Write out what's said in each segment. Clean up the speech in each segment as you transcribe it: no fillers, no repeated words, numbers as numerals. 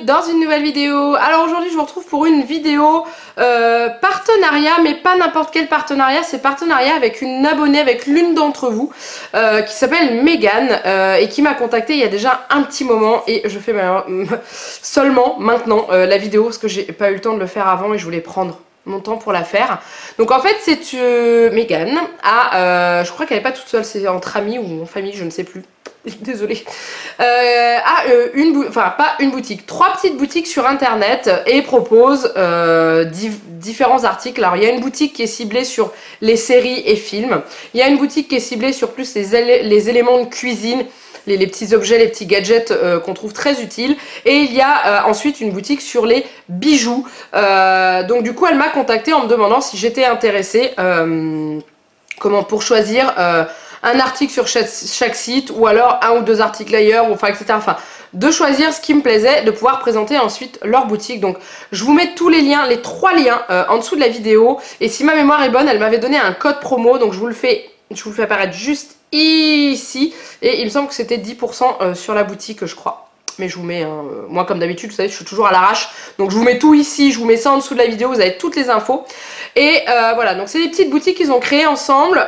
dans une nouvelle vidéo. Alors aujourd'hui je vous retrouve pour une vidéo partenariat, mais pas n'importe quel partenariat, c'est partenariat avec une abonnée, avec l'une d'entre vous qui s'appelle Megan et qui m'a contacté il y a déjà un petit moment et je fais seulement maintenant la vidéo parce que j'ai pas eu le temps de le faire avant et je voulais prendre mon temps pour la faire. Donc en fait c'est Megan je crois qu'elle n'est pas toute seule, c'est entre amis ou en famille, je ne sais plus. Désolée. Pas une boutique, 3 petites boutiques sur internet et propose différents articles. Alors il y a une boutique qui est ciblée sur les séries et films. Il y a une boutique qui est ciblée sur plus les éléments de cuisine. Les petits objets, les petits gadgets qu'on trouve très utiles. Et il y a ensuite une boutique sur les bijoux. Donc du coup elle m'a contactée en me demandant si j'étais intéressée pour choisir un article sur chaque site ou alors un ou deux articles ailleurs, etc. Enfin, de choisir ce qui me plaisait, de pouvoir présenter ensuite leur boutique. Donc je vous mets tous les liens, les 3 liens en dessous de la vidéo. Et si ma mémoire est bonne, elle m'avait donné un code promo, donc je vous le fais apparaître juste ici. Et il me semble que c'était 10% sur la boutique, je crois. Mais je vous mets, moi comme d'habitude, vous savez, je suis toujours à l'arrache. Donc je vous mets tout ici, je vous mets ça en dessous de la vidéo, vous avez toutes les infos. Et voilà, donc c'est des petites boutiques qu'ils ont créées ensemble.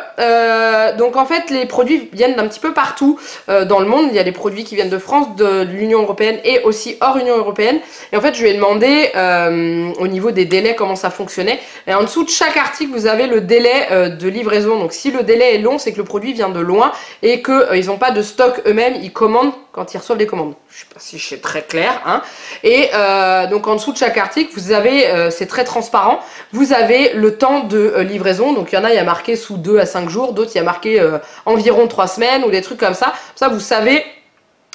Donc en fait, les produits viennent d'un petit peu partout dans le monde. Il y a des produits qui viennent de France, de l'Union Européenne et aussi hors Union Européenne. Et en fait, je lui ai demandé au niveau des délais comment ça fonctionnait. Et en dessous de chaque article, vous avez le délai de livraison. Donc si le délai est long, c'est que le produit vient de loin et qu'ils n'ont pas de stock eux-mêmes, ils commandent quand ils reçoivent des commandes. Je sais pas si c'est très clair, hein. Et donc en dessous de chaque article, vous avez, c'est très transparent, vous avez le temps de livraison. Donc il y en a, il y a marqué sous 2 à 5 jours, d'autres il y a marqué environ 3 semaines ou des trucs comme ça. Ça, vous savez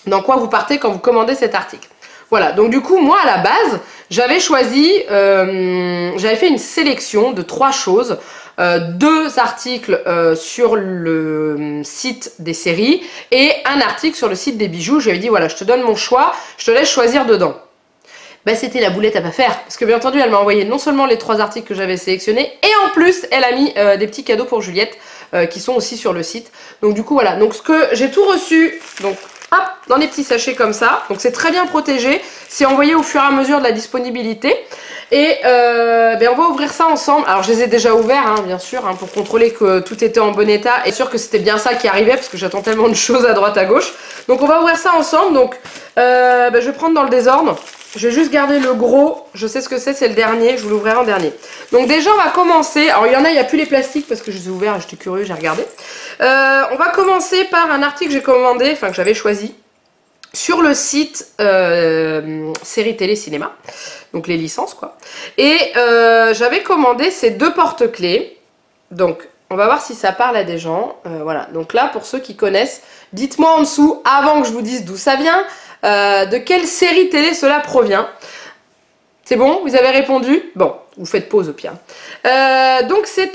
dans quoi vous partez quand vous commandez cet article. Voilà, donc du coup, moi à la base, j'avais choisi, j'avais fait une sélection de 3 choses. 2 articles sur le site des séries et un article sur le site des bijoux. Je lui avais dit voilà, je te donne mon choix, je te laisse choisir dedans. Ben, c'était la boulette à pas faire parce que bien entendu elle m'a envoyé non seulement les 3 articles que j'avais sélectionnés et en plus elle a mis des petits cadeaux pour Juliette qui sont aussi sur le site. Donc du coup voilà, donc ce que j'ai tout reçu, donc hop, dans des petits sachets comme ça, donc c'est très bien protégé, c'est envoyé au fur et à mesure de la disponibilité. Et on va ouvrir ça ensemble. Alors je les ai déjà ouverts hein, bien sûr hein, pour contrôler que tout était en bon état et sûr que c'était bien ça qui arrivait parce que j'attends tellement de choses à droite à gauche. Donc on va ouvrir ça ensemble. Donc je vais prendre dans le désordre. Je vais juste garder le gros, je sais ce que c'est le dernier, je vous l'ouvrirai en dernier. Donc déjà on va commencer, alors il n'y a plus les plastiques parce que je les ai ouverts et j'étais curieux, j'ai regardé. On va commencer par un article que j'ai commandé, enfin que j'avais choisi sur le site série télé cinéma, donc les licences quoi. Et j'avais commandé ces 2 porte-clés, donc on va voir si ça parle à des gens. Voilà, donc là pour ceux qui connaissent, dites-moi en dessous avant que je vous dise d'où ça vient, de quelle série télé cela provient. C'est bon, vous avez répondu? Bon, vous faites pause au pire. Donc c'est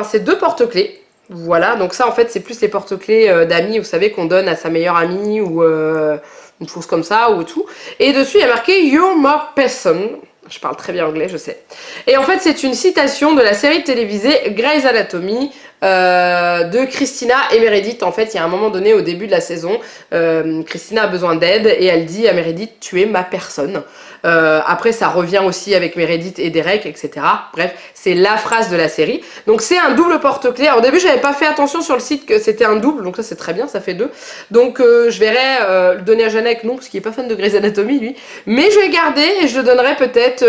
c'est 2 porte-clés. Voilà, donc ça en fait c'est plus les porte-clés d'amis, vous savez, qu'on donne à sa meilleure amie ou une chose comme ça ou tout. Et dessus il y a marqué You're my person. Je parle très bien anglais, je sais. Et en fait c'est une citation de la série télévisée Grey's Anatomy de Christina et Meredith. En fait il y a un moment donné au début de la saison, Christina a besoin d'aide et elle dit à Meredith tu es ma personne. Après ça revient aussi avec Meredith et Derek, etc. Bref, c'est la phrase de la série. Donc c'est un double porte-clés. Au début j'avais pas fait attention sur le site que c'était un double, donc ça c'est très bien, ça fait 2. Donc je verrai le donner à Janek, non parce qu'il est pas fan de Grey's Anatomy lui. Mais je vais garder et je le donnerai peut-être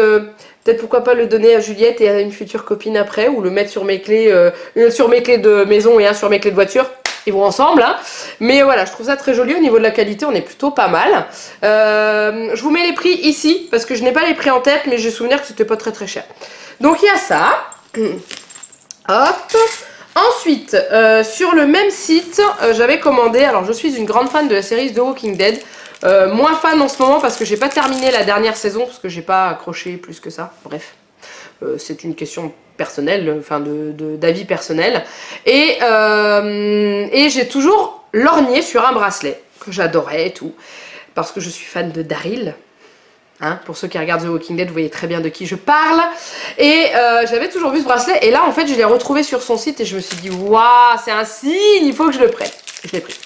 pourquoi pas le donner à Juliette et à une future copine après, ou le mettre sur mes clés, une sur mes clés de maison et un sur mes clés de voiture. Ils vont ensemble, hein. Mais voilà, je trouve ça très joli. Au niveau de la qualité, on est plutôt pas mal. Je vous mets les prix ici, parce que je n'ai pas les prix en tête, mais j'ai souvenir que c'était pas très cher. Donc il y a ça. Hop. Ensuite, sur le même site, j'avais commandé, alors je suis une grande fan de la série The Walking Dead. Moins fan en ce moment parce que j'ai pas terminé la dernière saison, parce que j'ai pas accroché plus que ça. Bref, c'est une question personnelle, enfin d'avis personnel. Et j'ai toujours lorgné sur un bracelet que j'adorais et tout, parce que je suis fan de Daryl. Hein, pour ceux qui regardent The Walking Dead, vous voyez très bien de qui je parle. Et j'avais toujours vu ce bracelet. Et là, en fait, je l'ai retrouvé sur son site et je me suis dit, waouh, c'est un signe, il faut que je le prenne. Je l'ai pris.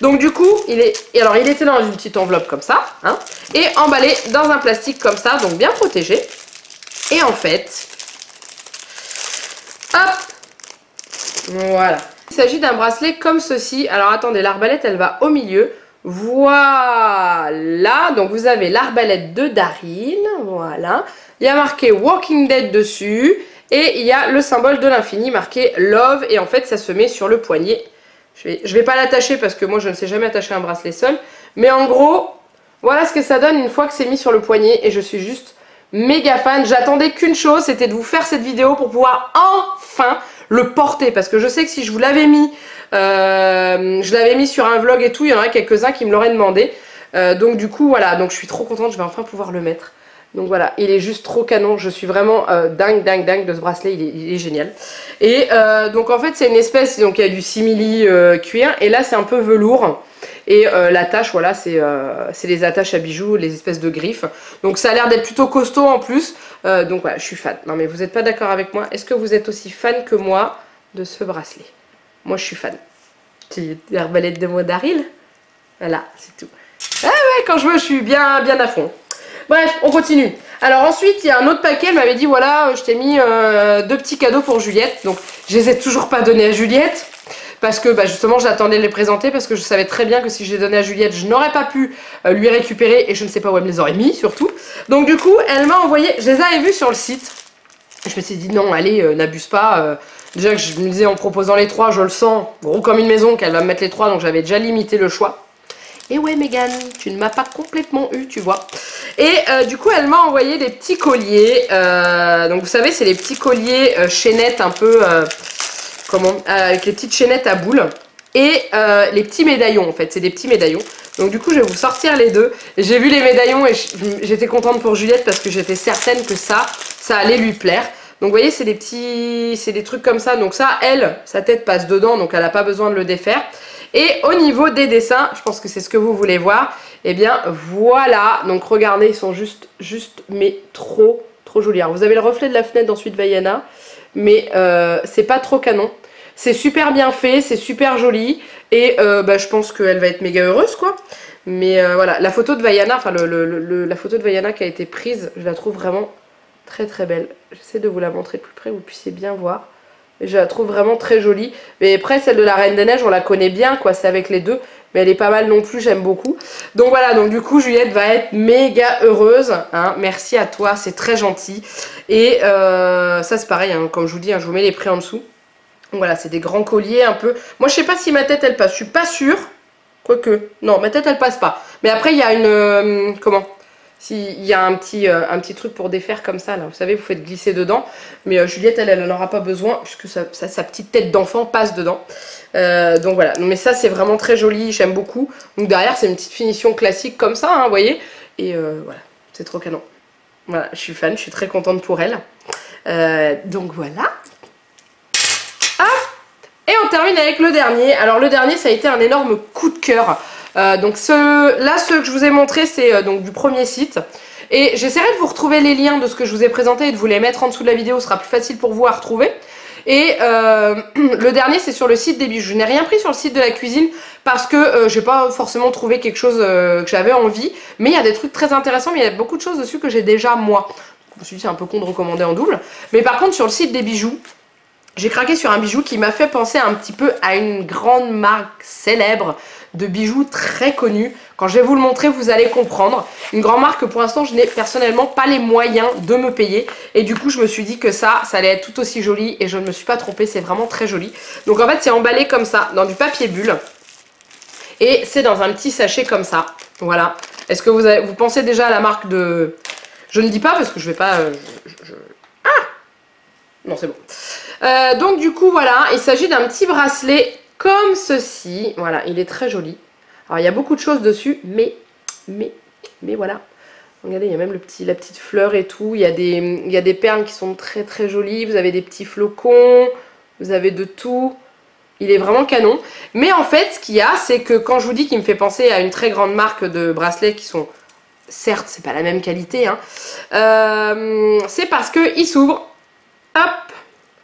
Donc du coup, il était dans une petite enveloppe comme ça, hein, et emballé dans un plastique comme ça, donc bien protégé. Et en fait, hop, voilà. Il s'agit d'un bracelet comme ceci. Alors attendez, l'arbalète, elle va au milieu. Voilà. Donc vous avez l'arbalète de Daryl. Voilà. Il y a marqué Walking Dead dessus. Et il y a le symbole de l'infini marqué Love. Et en fait, ça se met sur le poignet. Je vais pas l'attacher parce que moi, je ne sais jamais attacher un bracelet seul. Mais en gros, voilà ce que ça donne une fois que c'est mis sur le poignet. Et je suis juste méga fan. J'attendais qu'une chose, c'était de vous faire cette vidéo pour pouvoir enfin le porter, parce que je sais que si je vous l'avais mis sur un vlog et tout, il y en aurait quelques-uns qui me l'auraient demandé, donc du coup voilà, donc je suis trop contente, je vais enfin pouvoir le mettre. Donc voilà, il est juste trop canon, je suis vraiment dingue de ce bracelet, il est génial. Et donc en fait c'est une espèce, donc il y a du simili cuir, et là c'est un peu velours. Et l'attache, voilà, c'est les attaches à bijoux, les espèces de griffes. Donc ça a l'air d'être plutôt costaud en plus. Donc voilà, je suis fan. Non mais vous n'êtes pas d'accord avec moi? Est-ce que vous êtes aussi fan que moi de ce bracelet? Moi je suis fan. Petite arbalète de moi Daryl. Voilà, c'est tout. Ah ouais, quand je veux, je suis bien à fond. Bref, on continue. Alors ensuite, il y a un autre paquet, elle m'avait dit, voilà, je t'ai mis 2 petits cadeaux pour Juliette. Donc je les ai toujours pas donnés à Juliette. Parce que bah, justement j'attendais de les présenter, parce que je savais très bien que si je les donnais à Juliette, je n'aurais pas pu lui récupérer, et je ne sais pas où elle me les aurait mis surtout. Donc du coup elle m'a envoyé, je les avais vus sur le site, je me suis dit non allez n'abuse pas, déjà que je me disais en proposant les 3, je le sens gros comme une maison qu'elle va me mettre les 3, donc j'avais déjà limité le choix. Et ouais Megan, tu ne m'as pas complètement eu, tu vois. Et du coup elle m'a envoyé des petits colliers, donc vous savez c'est les petits colliers chaînettes un peu... avec les petites chaînettes à boules et les petits médaillons en fait, c'est des petits médaillons. Donc du coup je vais vous sortir les deux. J'ai vu les médaillons et j'étais contente pour Juliette parce que j'étais certaine que ça allait lui plaire. Donc vous voyez c'est des petits, c'est des trucs comme ça. Donc ça, elle, sa tête passe dedans donc elle n'a pas besoin de le défaire. Et au niveau des dessins, je pense que c'est ce que vous voulez voir. Et eh bien voilà, donc regardez, ils sont juste mais trop jolis. Alors vous avez le reflet de la fenêtre dans Suite Vaiana, mais c'est pas trop canon. C'est super bien fait, c'est super joli, et bah, je pense qu'elle va être méga heureuse quoi. Mais voilà, la photo de Vaiana, enfin la photo de Vaiana qui a été prise, je la trouve vraiment très belle. J'essaie de vous la montrer de plus près, vous puissiez bien voir. Et je la trouve vraiment très jolie. Mais après celle de la Reine des Neiges, on la connaît bien quoi, c'est avec les deux. Mais elle est pas mal non plus, j'aime beaucoup. Donc voilà, donc du coup Juliette va être méga heureuse, hein. Merci à toi, c'est très gentil. Et ça c'est pareil, hein, comme je vous dis, hein, je vous mets les prix en dessous. Donc voilà, c'est des grands colliers un peu. Moi je sais pas si ma tête elle passe, je suis pas sûre. Quoique, non, ma tête elle passe pas. Mais après il y a une... comment ? Il y a un petit truc pour défaire comme ça, là. Vous savez, vous faites glisser dedans. Mais Juliette, elle n'en aura pas besoin, puisque sa petite tête d'enfant passe dedans. Donc voilà. Mais ça, c'est vraiment très joli. J'aime beaucoup. Donc derrière, c'est une petite finition classique comme ça, hein, vous voyez. Et voilà, c'est trop canon. Voilà, je suis fan, je suis très contente pour elle. Donc voilà. Ah, et on termine avec le dernier. Alors le dernier, ça a été un énorme coup de cœur. Donc ceux que je vous ai montré, c'est donc du premier site. Et j'essaierai de vous retrouver les liens de ce que je vous ai présenté et de vous les mettre en dessous de la vidéo, ce sera plus facile pour vous à retrouver. Et le dernier, c'est sur le site des bijoux. Je n'ai rien pris sur le site de la cuisine parce que j'ai pas forcément trouvé quelque chose que j'avais envie. Mais il y a des trucs très intéressants, mais il y a beaucoup de choses dessus que j'ai déjà moi. Je me suis dit c'est un peu con de recommander en double. Mais par contre sur le site des bijoux, j'ai craqué sur un bijou qui m'a fait penser un petit peu à une grande marque célèbre de bijoux très connue. Quand je vais vous le montrer, vous allez comprendre. Une grande marque que pour l'instant, je n'ai personnellement pas les moyens de me payer. Et du coup, je me suis dit que ça allait être tout aussi joli. Et je ne me suis pas trompée, c'est vraiment très joli. Donc en fait, c'est emballé comme ça, dans du papier bulle. Et c'est dans un petit sachet comme ça. Voilà. Est-ce que vous pensez déjà à la marque de... Je ne dis pas parce que je vais pas... Ah! Non, c'est bon. Donc du coup, voilà. Il s'agit d'un petit bracelet comme ceci. Voilà, il est très joli. Alors, il y a beaucoup de choses dessus, mais voilà. Regardez, il y a même la petite fleur et tout. Il y a des perles qui sont très jolies. Vous avez des petits flocons. Vous avez de tout. Il est vraiment canon. Mais en fait, ce qu'il y a, c'est que quand je vous dis qu'il me fait penser à une très grande marque de bracelets qui sont... Certes, c'est pas la même qualité, hein. C'est parce qu'il s'ouvre. Hop!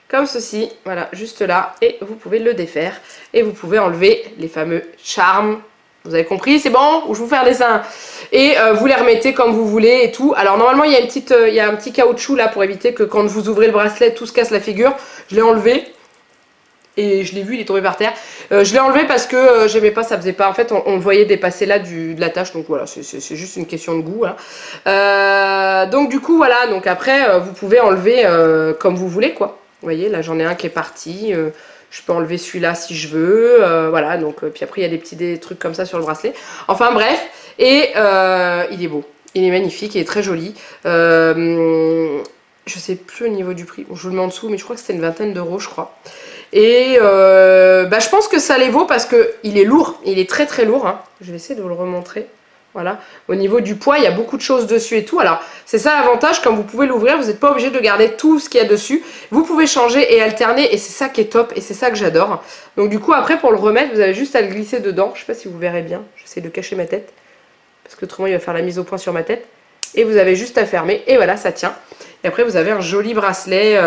Comme ceci, voilà, juste là, et vous pouvez le défaire, et vous pouvez enlever les fameux charmes Vous avez compris, c'est bon? Ou je vous fais un dessin? Et vous les remettez comme vous voulez et tout. Alors normalement il y a il y a un petit caoutchouc là pour éviter que quand vous ouvrez le bracelet tout se casse la figure. Je l'ai enlevé. Et je l'ai vu, il est tombé par terre. Je l'ai enlevé parce que j'aimais pas, ça faisait pas. En fait, on le voyait dépasser là de la tâche. Donc voilà, c'est juste une question de goût. Voilà. Donc du coup, voilà. Donc après, vous pouvez enlever comme vous voulez, quoi. Vous voyez, là j'en ai un qui est parti. Je peux enlever celui-là si je veux. Voilà, donc puis après, il y a des trucs comme ça sur le bracelet. Enfin bref. Et il est beau. Il est magnifique, il est très joli. Je sais plus au niveau du prix. Je vous le mets en dessous, mais je crois que c'était une vingtaine d'euros, je crois. Et je pense que ça les vaut parce qu'il est lourd, il est très très lourd. Hein. Je vais essayer de vous le remontrer. Voilà. Au niveau du poids, il y a beaucoup de choses dessus et tout. Alors, c'est ça l'avantage, quand vous pouvez l'ouvrir, vous n'êtes pas obligé de garder tout ce qu'il y a dessus. Vous pouvez changer et alterner et c'est ça qui est top et c'est ça que j'adore. Donc du coup, après, pour le remettre, vous avez juste à le glisser dedans. Je ne sais pas si vous verrez bien. J'essaie de cacher ma tête parce que autrement, il va faire la mise au point sur ma tête. Et vous avez juste à fermer et voilà, ça tient. Et après, vous avez un joli bracelet...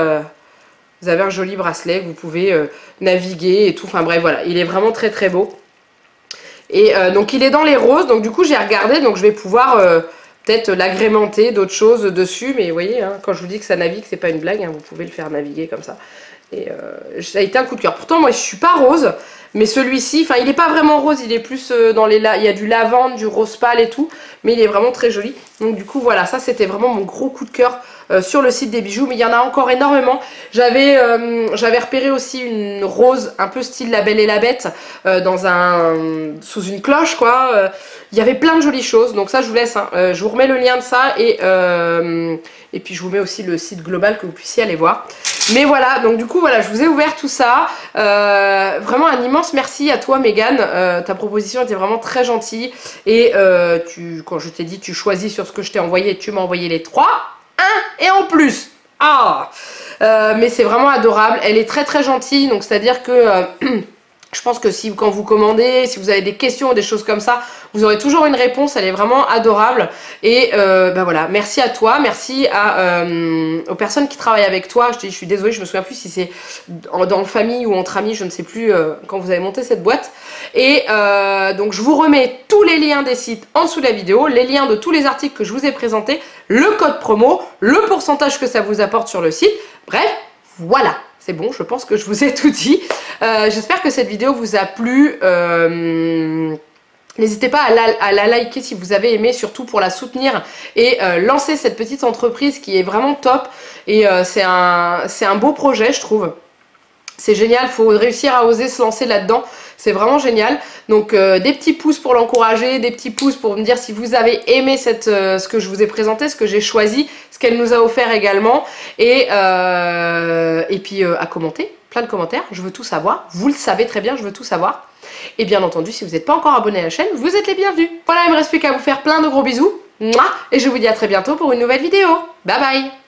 Vous avez un joli bracelet, vous pouvez naviguer et tout. Enfin bref, voilà, il est vraiment très très beau. Et donc il est dans les roses, donc du coup j'ai regardé, donc je vais pouvoir peut-être l'agrémenter d'autres choses dessus. Mais vous voyez, hein, quand je vous dis que ça navigue, c'est pas une blague, hein, vous pouvez le faire naviguer comme ça. Et ça a été un coup de cœur. Pourtant moi je suis pas rose, mais celui-ci, enfin il est pas vraiment rose, il est plus dans les... Il y a du lavande, du rose pâle et tout. Mais il est vraiment très joli. Donc du coup voilà, ça c'était vraiment mon gros coup de cœur sur le site des bijoux. Mais il y en a encore énormément. J'avais repéré aussi une rose un peu style La Belle et la Bête sous une cloche quoi. Il y avait plein de jolies choses. Donc ça je vous laisse. Hein. Je vous remets le lien de ça et puis je vous mets aussi le site global que vous puissiez aller voir. Mais voilà, donc du coup voilà, je vous ai ouvert tout ça. Vraiment un immense merci à toi Mégane. Ta proposition était vraiment très gentille. Et quand je t'ai dit tu choisis sur ce que je t'ai envoyé, tu m'as envoyé les 3. Et en plus. Ah mais c'est vraiment adorable. Elle est très très gentille. Donc c'est à dire que je pense que quand vous commandez, si vous avez des questions ou des choses comme ça, vous aurez toujours une réponse. Elle est vraiment adorable. Et voilà, merci à toi, merci aux personnes qui travaillent avec toi. Je suis désolée, je me souviens plus si c'est dans famille ou entre amis, je ne sais plus quand vous avez monté cette boîte. Et donc je vous remets tous les liens des sites en dessous de la vidéo, les liens de tous les articles que je vous ai présentés, le code promo, le pourcentage que ça vous apporte sur le site. Bref, voilà. C'est bon, je pense que je vous ai tout dit. J'espère que cette vidéo vous a plu. N'hésitez pas à la liker si vous avez aimé, surtout pour la soutenir et lancer cette petite entreprise qui est vraiment top. Et c'est un beau projet, je trouve. C'est génial, il faut réussir à oser se lancer là-dedans. C'est vraiment génial. Donc des petits pouces pour l'encourager, des petits pouces pour me dire si vous avez aimé ce que je vous ai présenté, ce que j'ai choisi, ce qu'elle nous a offert également. Et puis à commenter, plein de commentaires, je veux tout savoir. Vous le savez très bien, je veux tout savoir. Et bien entendu, si vous n'êtes pas encore abonné à la chaîne, vous êtes les bienvenus. Voilà, il ne me reste plus qu'à vous faire plein de gros bisous. Et je vous dis à très bientôt pour une nouvelle vidéo. Bye bye.